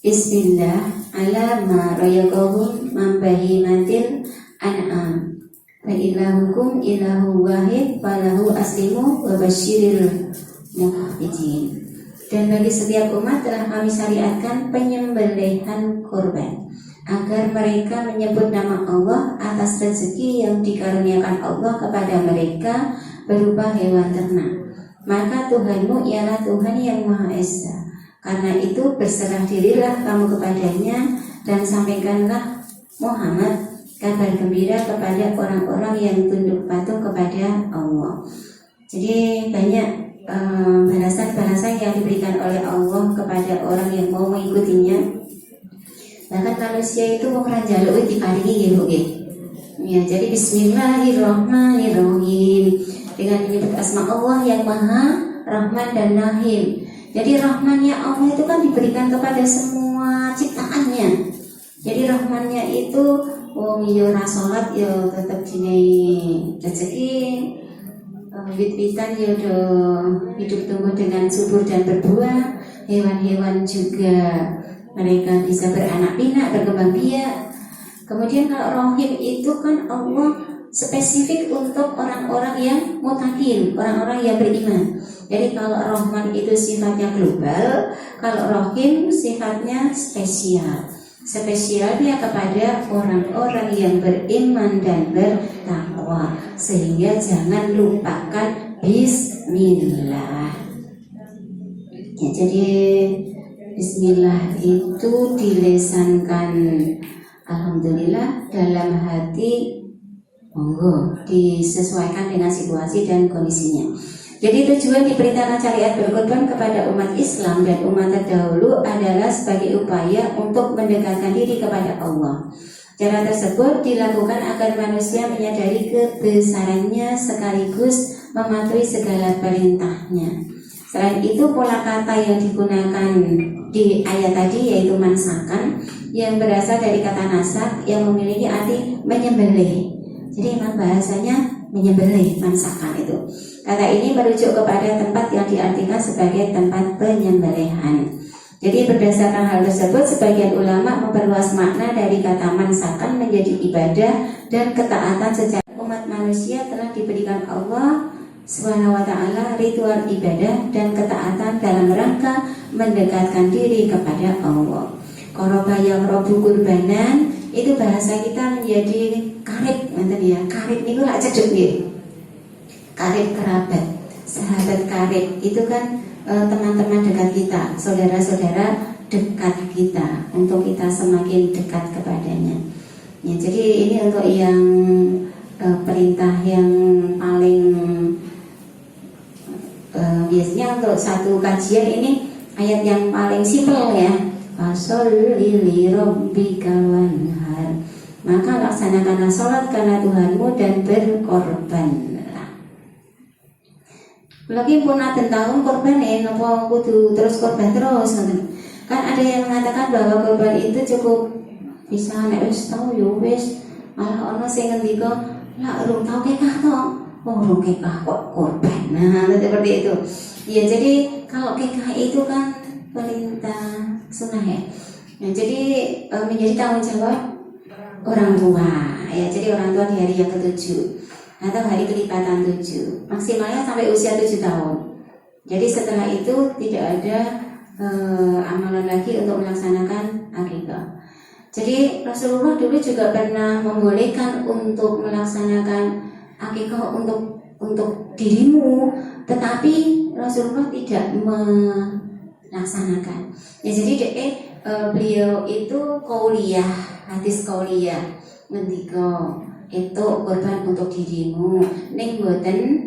bismillah ala ma rayaqahum mambahimatil an'am wa ilahukum ilahu wahid falahu aslimu wa basyiril muhtajin. Dan bagi setiap umat telah kami syariatkan penyembelihan kurban agar mereka menyebut nama Allah atas rezeki yang dikaruniakan Allah kepada mereka berupa hewan ternak. Maka Tuhanmu ialah Tuhan yang Maha Esa. Karena itu berserah dirilah kamu kepadanya dan sampaikanlah Muhammad kabar gembira kepada orang-orang yang tunduk patuh kepada Allah. Jadi banyak balasan-balasan yang diberikan oleh Allah kepada orang yang mau mengikutinya. Bahkan manusia itu mau jaluk diparingi gitu. Ya, jadi Bismillahirrahmanirrahim dengan menyebut asma Allah yang Maha Rahman dan Rahim. Jadi rahmannya Allah itu kan diberikan kepada semua ciptaannya. Jadi rahmannya itu wong yo ora salat yo tetep dinai rezeki, wit-witan yo do hidup tumbuh dengan subur dan berbuah, hewan-hewan juga mereka bisa beranak pinak, berkembang biak. Kemudian kalau Rahim itu kan Allah spesifik untuk orang-orang yang mutakin, orang-orang yang beriman. Jadi kalau Rahman itu sifatnya global, kalau Rahim sifatnya spesial. spesialnya kepada orang-orang yang beriman dan bertakwa, sehingga jangan lupakan bismillah. Ya, jadi bismillah itu dilesankan alhamdulillah dalam hati, monggo disesuaikan dengan situasi dan kondisinya. Jadi tujuan diperintahkan syariat berkorban kepada umat Islam dan umat terdahulu adalah sebagai upaya untuk mendekatkan diri kepada Allah. Cara tersebut dilakukan agar manusia menyadari kebesarannya sekaligus mematuhi segala perintahnya. Selain itu, pola kata yang digunakan di ayat tadi yaitu mansakan, yang berasal dari kata nasak yang memiliki arti menyembelih. Jadi memang bahasanya menyembelih, mansakan itu. Kata ini merujuk kepada tempat yang diartikan sebagai tempat penyembelihan. Jadi berdasarkan hal tersebut, sebagian ulama memperluas makna dari kata mansakan menjadi ibadah dan ketaatan secara umat manusia telah diberikan Allah SWT ritual ibadah dan ketaatan dalam rangka mendekatkan diri kepada Allah. Koroba yang robu kurbanan itu bahasa kita menjadi karib, ya. Karib itu lah cedek ya. Karib kerabat, sahabat karib itu kan teman-teman dekat kita, saudara-saudara dekat kita, untuk kita semakin dekat kepadanya. Ya, jadi ini untuk yang perintah yang paling biasanya untuk satu kajian ini ayat yang paling simpel ya. Fasholli li rabbika wanhar. Maka laksanakanlah sholat karena Tuhanmu dan berkorban. Lagi pun ada tahun korban nopo kudu terus korban terus. Kan ada yang mengatakan bahwa korban itu cukup bisa nek wis tau yo wis. Malah ono sing ngendika, "Lah urung tau kekah to." Oh, urung kekah kok korban. Nah, seperti itu. Ya, jadi kalau kekah itu kan perintah sunnah ya. Nah, jadi menjadi tanggung jawab orang tua. Ya, jadi orang tua di hari yang ke-7 atau hari kelipatan 7, maksimalnya sampai usia 7 tahun. Jadi setelah itu tidak ada amalan lagi untuk melaksanakan akikah. Jadi Rasulullah dulu juga pernah membolehkan untuk melaksanakan akikah untuk dirimu, tetapi Rasulullah tidak melaksanakan. Ya, jadi beliau itu qauliyah, hadis qauliyah, ngendika itu korban untuk dirimu, ning boten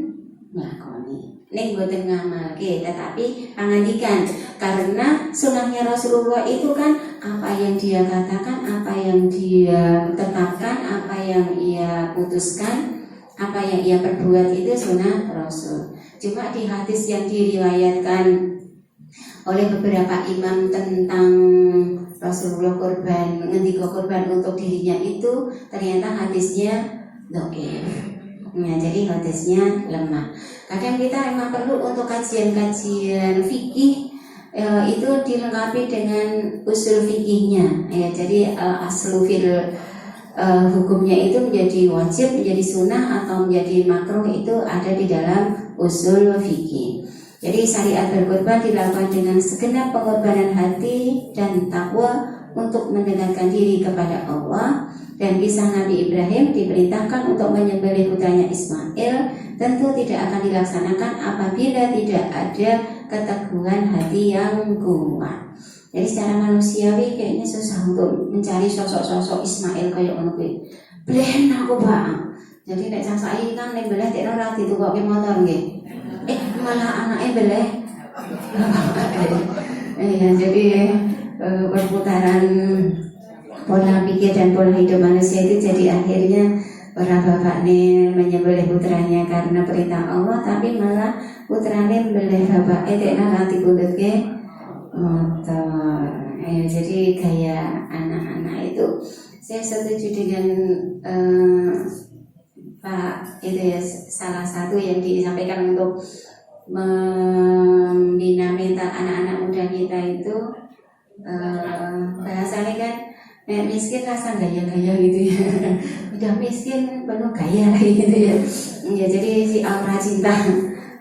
nglakoni, ning boten ngamalke, tetapi pangandikan. Karena sunnahnya Rasulullah itu kan apa yang dia katakan, apa yang dia tetapkan, apa yang ia putuskan, apa yang ia perbuat itu sunnah Rasul. Cuma di hadis yang diriwayatkan oleh beberapa imam tentang Rasulullah korban, ngendika korban untuk dirinya itu ternyata hadisnya dhaif. Ya, jadi hadisnya lemah. Kadang kita memang perlu untuk kajian-kajian fikih itu dilengkapi dengan usul fikihnya. Ya, jadi aslu fil hukumnya itu menjadi wajib, menjadi sunnah atau menjadi makruh itu ada di dalam usul fikih. Jadi syariat berkorban dilakukan dengan segenap pengorbanan hati dan takwa untuk mendekatkan diri kepada Allah. Dan kisah Nabi Ibrahim diperintahkan untuk menyembelih putranya Ismail tentu tidak akan dilaksanakan apabila tidak ada keteguhan hati yang kuat. Jadi secara manusiawi kayaknya susah untuk mencari sosok-sosok Ismail kayak ngono kuwi. Blen aku bang. Jadi nek saiki kan nek belah nek ora ditukoke motor nggih. Malah anaknya beleh. Ya, jadi perputaran pola pikir dan pola hidup manusia itu jadi akhirnya orang bapaknya menyembelih putranya karena perintah Allah, tapi malah putranya beleh bapaknya tidak nanti buntutnya motor. Ya, jadi kayak anak-anak itu saya setuju dengan Pak itu ya, salah satu yang disampaikan untuk membina mental anak-anak muda kita itu bahasanya kan miskin rasa gaya-gaya gitu ya. Udah miskin penuh gaya gitu ya. Ya, jadi si aura cinta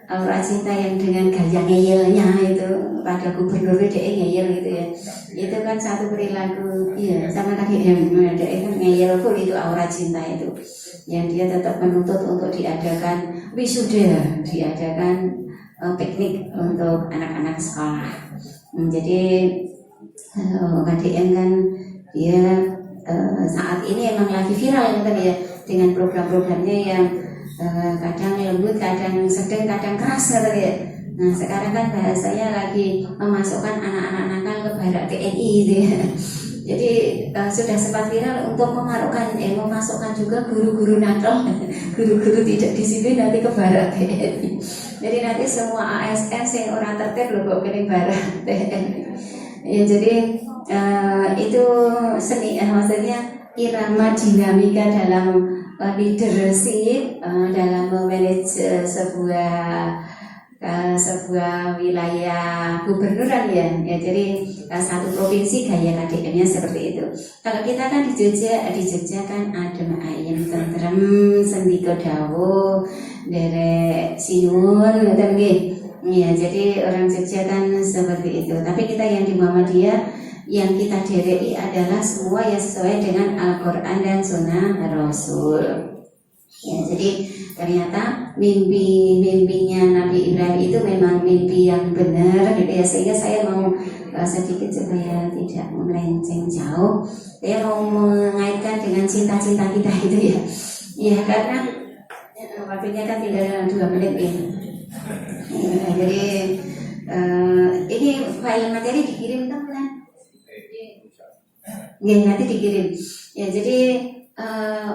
aura cinta yang dengan gaya ngeyelnya itu pada gubernur dia ngeyel gitu ya. Itu kan satu perilaku iya sama KDM dia kan ngeyel pun itu aura cinta itu. Yang dia tetap menuntut untuk diadakan wisuda, diadakan piknik untuk anak-anak sekolah. Jadi KDM kan dia saat ini emang lagi viral gitu ya dengan program-programnya yang kadang lembut, kadang sedang, kadang keras gitu ya. Nah sekarang kan bahasanya lagi memasukkan anak-anak nakal ke barak TNI gitu ya. Jadi sudah sempat viral untuk memasukkan juga guru-guru nakal, guru-guru tidak disiplin nanti ke barak TNI. Jadi nanti semua ASN yang orang tertib loh kok pilih barak TNI. Ya jadi itu seni maksudnya irama dinamika dalam leadership dalam memanage sebuah wilayah gubernuran ya jadi satu provinsi gaya KDM-nya seperti itu. Kalau kita kan di Jogja kan adem ayem tentrem sendiko dawo derek sinuwun ngoten nggih. Ya jadi orang Jogja kan seperti itu. Tapi kita yang di Muhammadiyah yang kita dereki adalah semua yang sesuai dengan Al-Quran dan Sunnah Rasul. Ya, jadi ternyata mimpinya Nabi Ibrahim itu memang mimpi yang benar, gitu ya. Sehingga saya mau sedikit supaya tidak melenceng jauh. Saya mau mengaitkan dengan cinta-cinta kita itu ya. Ya karena waktunya kan tinggal 2 menit ya. Ya jadi ini file materi dikirim teman. Ya nanti dikirim. Ya jadi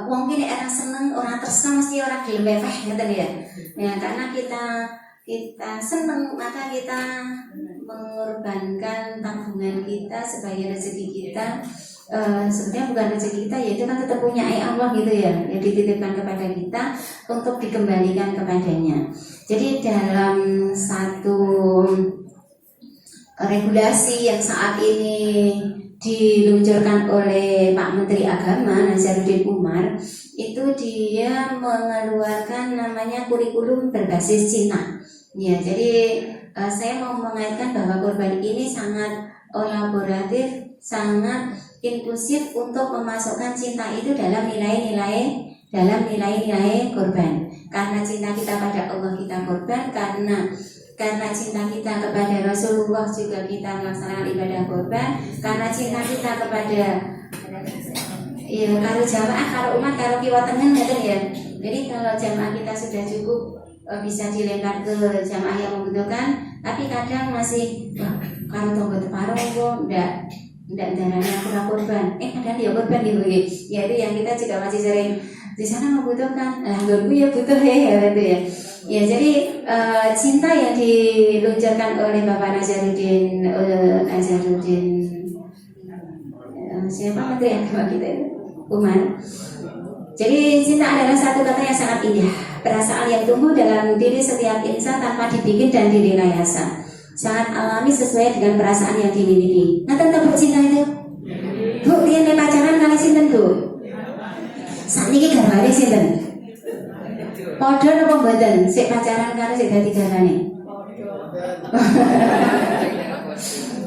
mungkin orang seneng, orang tersenang mesti orang gelem mewah gitu ya. Ya karena kita seneng maka kita mengorbankan tabungan kita sebagai rezeki kita. Sebenarnya bukan rezeki kita ya itu kan tetap punya Allah gitu ya. Yang dititipkan kepada kita untuk dikembalikan kepadanya. Jadi dalam satu regulasi yang saat ini diluncurkan oleh Pak Menteri Agama Nazaruddin Umar itu dia mengeluarkan namanya kurikulum berbasis cinta. Ya, jadi saya mau mengaitkan bahwa korban ini sangat kolaboratif, sangat inklusif untuk memasukkan cinta itu dalam nilai-nilai korban. Karena cinta kita pada Allah kita korban, karena cinta kita kepada Rasulullah juga kita melaksanakan ibadah korban. Karena cinta kita kepada ya kalau jamaah, kalau umat, kalau kiwa tengen gitu ya. Jadi kalau jamaah kita sudah cukup bisa dilempar ke jamaah yang membutuhkan. Tapi kadang masih kalau tonggo teparo kok ndak darahnya kurang korban. Kadang dia korban gitu ya. Ya itu yang kita juga masih sering di sana membutuhkan. Gue ya butuh ya gitu ya. Ya jadi cinta yang diluncurkan oleh Bapak Nazaruddin siapa Menteri Agama kita itu Umar. Jadi cinta adalah satu kata yang sangat indah, perasaan yang tumbuh dalam diri setiap insan tanpa dibikin dan direkayasa, sangat alami sesuai dengan perasaan yang dimiliki. Nah tentang cinta itu Bu, dia pacaran kali sinten Bu? Saat ini gambare sinten? Podo napa mboten? Sik pacaran karo sik dadi garane.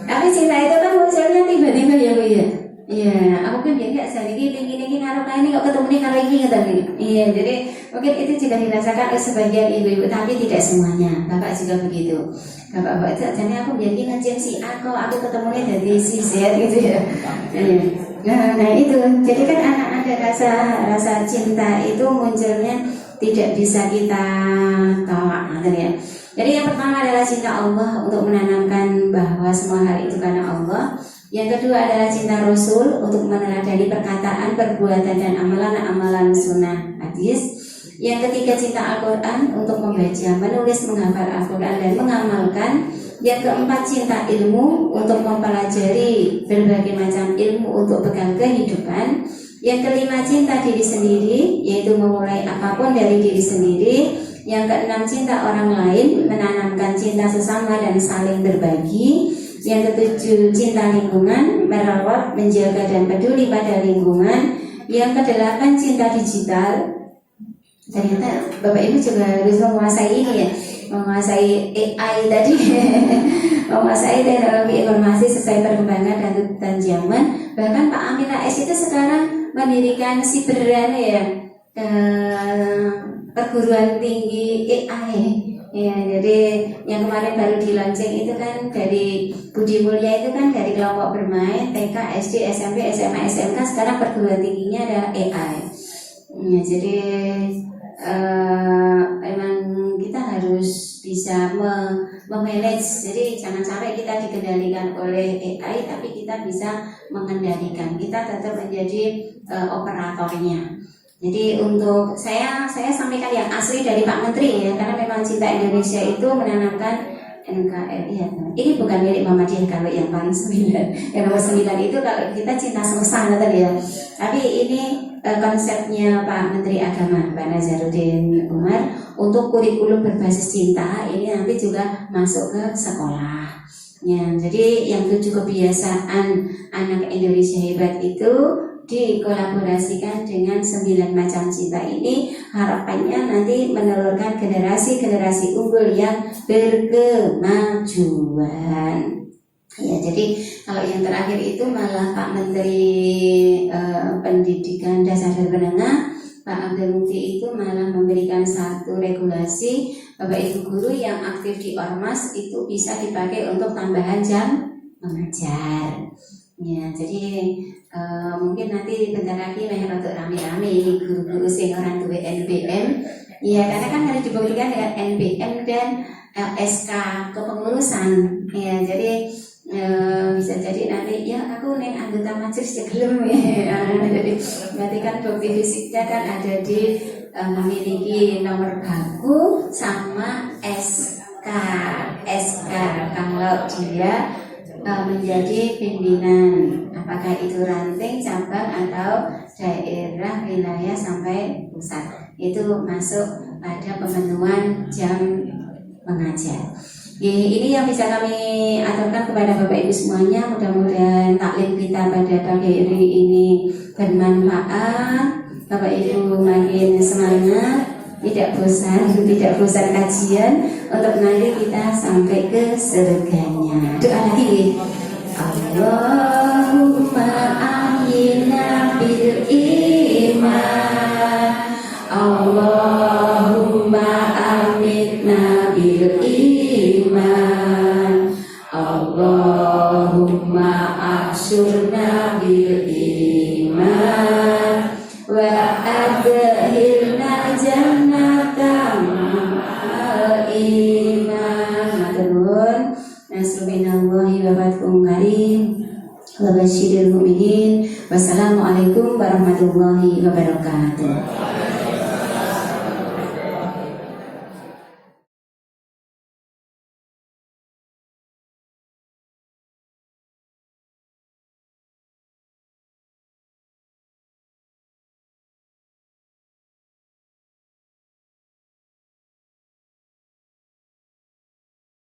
Tapi cinta itu kan munculnya tiba-tiba ya Bu ya. Iya, aku kan dia sehari ini karo kae kok ketemu karo iki ngoten iki. Iya, jadi mungkin itu juga dirasakan oleh sebagian ibu-ibu tapi tidak semuanya. Bapak juga begitu. Bapak itu jadi aku jadi ngajem si aku ketemunya dari si Z gitu ya. Nah itu jadi kan anak ada rasa cinta itu munculnya tidak bisa kita tolak gitu ya. Jadi yang pertama adalah cinta Allah untuk menanamkan bahwa semua hal itu karena Allah. Yang kedua adalah cinta Rasul untuk meneladani perkataan, perbuatan dan amalan sunnah hadis. Yang ketiga cinta Al-Quran untuk membaca, menulis, menghafal Al-Quran dan mengamalkan. Yang keempat cinta ilmu untuk mempelajari berbagai macam ilmu untuk bekal kehidupan. Yang kelima cinta diri sendiri, yaitu memulai apapun dari diri sendiri. Yang keenam cinta orang lain, menanamkan cinta sesama dan saling berbagi. Yang ketujuh cinta lingkungan, merawat, menjaga dan peduli pada lingkungan. Yang kedelapan cinta digital. Ternyata Bapak Ibu juga harus menguasai ini ya. menguasai AI tadi, menguasai teknologi informasi sesuai perkembangan dan tuntutan zaman. Bahkan Pak Amin Rais itu sekarang mendirikan perguruan tinggi AI. Ya, jadi yang kemarin baru di launching itu kan dari Budi Mulya itu kan dari kelompok bermain TK, SD, SMP, SMA, SMK, sekarang perguruan tingginya adalah AI. Ya, jadi memang kita harus bisa memanage. Jadi jangan sampai kita dikendalikan oleh AI, tapi kita bisa mengendalikan. Kita tetap menjadi operatornya. Jadi untuk saya sampaikan yang asli dari Pak Menteri ya, karena memang Cinta Indonesia itu menanamkan NKRI ya. Ini bukan milik Muhammadiyah kalau yang paling 9. Yang nomor 9 itu kalau kita cinta semesta tadi ya. Tapi ini konsepnya Pak Menteri Agama Pak Nazarudin Umar untuk kurikulum berbasis cinta ini nanti juga masuk ke sekolah. Ya, jadi yang 7 kebiasaan anak Indonesia hebat itu dikolaborasikan dengan 9 macam cinta ini, harapannya nanti menelurkan generasi-generasi unggul yang berkemajuan. Ya, jadi kalau yang terakhir itu malah Pak Menteri Pendidikan Dasar dan Menengah Pak Abdul Mukti itu malah memberikan satu regulasi, Bapak Ibu guru yang aktif di Ormas itu bisa dipakai untuk tambahan jam mengajar. Ya, jadi mungkin nanti bentar lagi untuk rame-rame guru-guru sing orang tua NBM. Ya, karena kan harus dibuktikan dengan NBM dan LSK kepengurusan. Ya, jadi bisa jadi nanti ya aku nih anggota majelis ya belum ya. Jadi berarti kan bukti fisiknya kan ada di memiliki nomor baku sama SK. Kalau dia menjadi pimpinan, apakah itu ranting, cabang atau daerah, wilayah sampai pusat, itu masuk pada pemenuhan jam mengajar. Ini yang bisa kami aturkan kepada Bapak Ibu semuanya. Mudah-mudahan taklim kita pada pagi hari ini bermanfaat. Bapak Ibu makin semangat, tidak bosan kajian untuk nanti kita sampai ke surganya. Doa lagi. Allahumma ahyina bil iman, Allahumma amitna bil iman, Allahumma ahsyurna bil iman wa adkhilna jannata ma'al iman. Maturun nasruminallahi wa fatkum karim wa basyiril mu'minin. Wassalamualaikum warahmatullahi wabarakatuh.